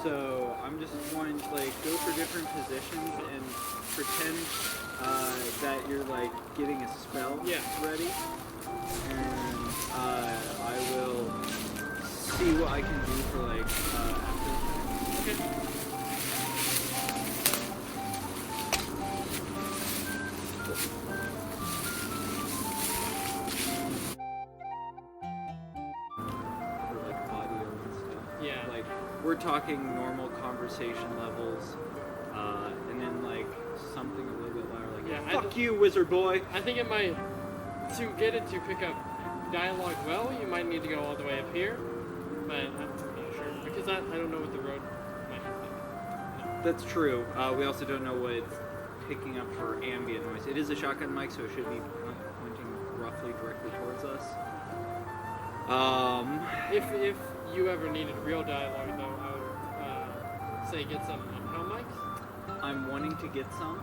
So I'm just wanting to like go for different positions and pretend that you're like getting a spell ready, and I will see what I can do for like after. Okay. We're talking normal conversation levels, and then like something a little bit louder, like "Fuck you, wizard boy." I think it might, to get it to pick up dialogue well, you might need to go all the way up here, but I'm not sure because I don't know what the road might be. No. That's true. We also don't know what it's picking up for ambient noise. It is a shotgun mic, so it should be pointing roughly directly towards us. If you ever needed real dialogue, though, I would say get some lapel mics. I'm wanting to get some.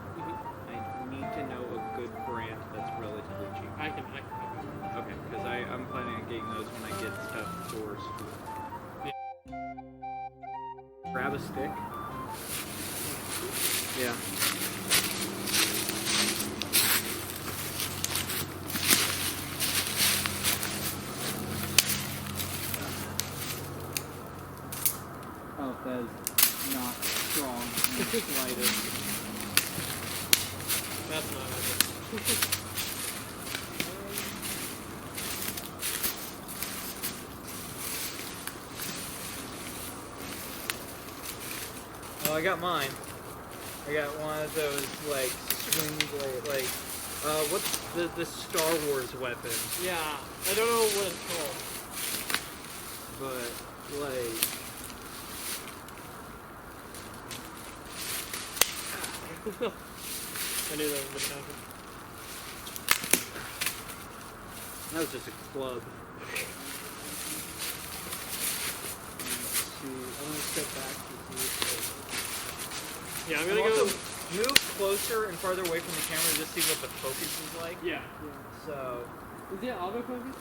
I need to know a good brand that's relatively cheap. I can help you. Okay, because I'm planning on getting those when I get stuff for school. Yeah. Grab a stick. Yeah. Oh, that is not strong in the slightest. That's not it. Oh, I got mine. I got one of those, like, swing blade, like, what's the Star Wars weapon? Yeah, I don't know what it's called. But, like... I knew that was going to happen. That was just a club. I want to step back to see. Yeah, I'm gonna go. Move closer and farther away from the camera to just see what the focus is like. Yeah. So. Is it autofocus?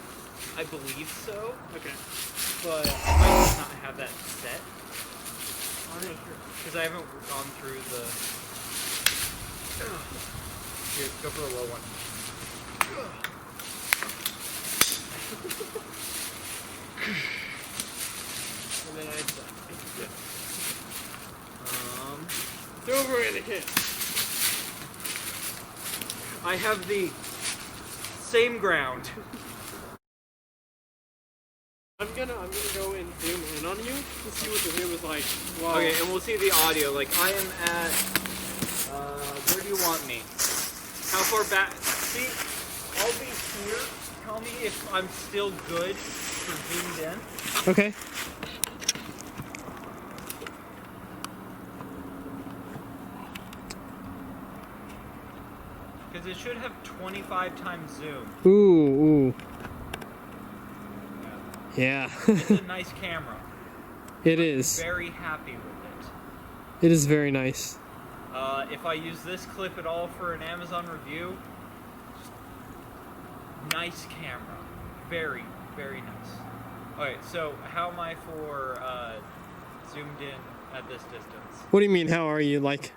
I believe so. Okay. But I might not have that set. I'm not sure. Because I haven't gone through the. Here, go for the low one. And then I suck. It's over in a hit. I have the same ground. I'm gonna go and zoom in on you to see what the view is like. Wow. Okay, and we'll see the audio. Like I am at. Where do you want me? How far back? See, I'll be here. Tell me if I'm still good for zoomed in. Okay. Because it should have 25 times zoom. Ooh. Yeah. It's a nice camera. It is. I'm very happy with it. It is very nice. If I use this clip at all for an Amazon review, just nice camera. Very, very nice. Alright, so how am I for zoomed in at this distance? What do you mean, how are you? Like,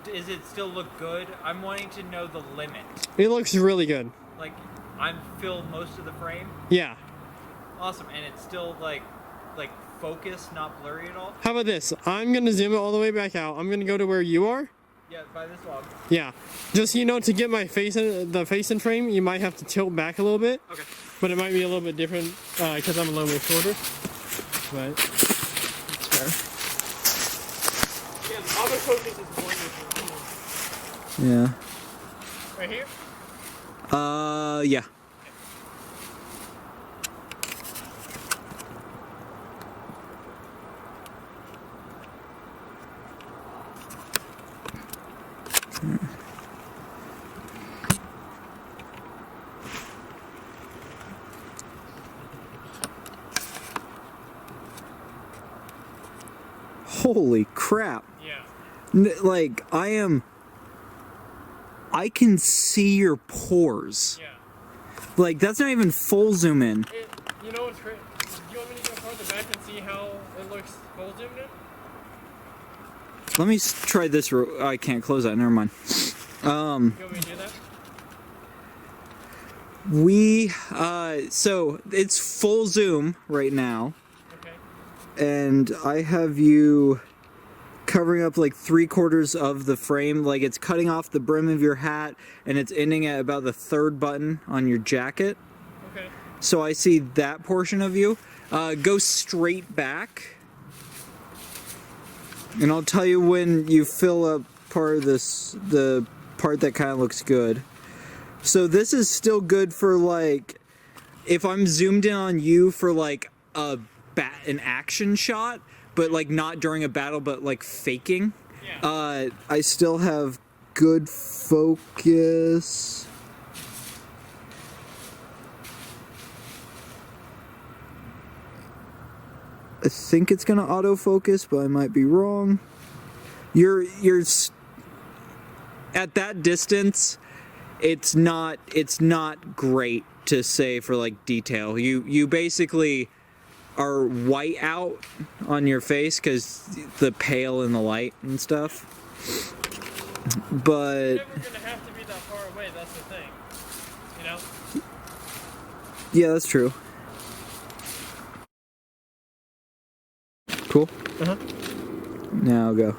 does it still look good? I'm wanting to know the limit. it looks really good. Like, I'm filled most of the frame? Yeah. Awesome, and it's still like focused, not blurry at all? How about this? I'm gonna zoom it all the way back out. I'm gonna go to where you are. Yeah, by this log. Yeah. Just, you know, to get my face in frame, you might have to tilt back a little bit. Okay. But it might be a little bit different because I'm a little bit shorter. But it's fair. Yeah, the autofocus is wonderful. Yeah. Right here? Yeah. Holy crap. Yeah. Like, I can see your pores. Yeah. Like, that's not even full zoom in. You know what's great? Do you want me to go farther back and see how it looks full zoomed in? Let me try this. I can't close that. Never mind. You want me to do that? So it's full zoom right now. Okay. And I have you covering up like 3/4 of the frame. Like it's cutting off the brim of your hat and it's ending at about the 3rd button on your jacket. Okay. So I see that portion of you. Go straight back. And I'll tell you when you fill up part of this, the part that kind of looks good. So this is still good for like, if I'm zoomed in on you for like an action shot, but like not during a battle, but like faking. Yeah. I still have good focus. I think it's gonna autofocus, but I might be wrong. You're at that distance. It's not great to say for like detail. You basically are white out on your face because the pale in the light and stuff. But You're never gonna have to be that far away. That's the thing. You know. yeah, that's true. Cool. Uh huh. Now go.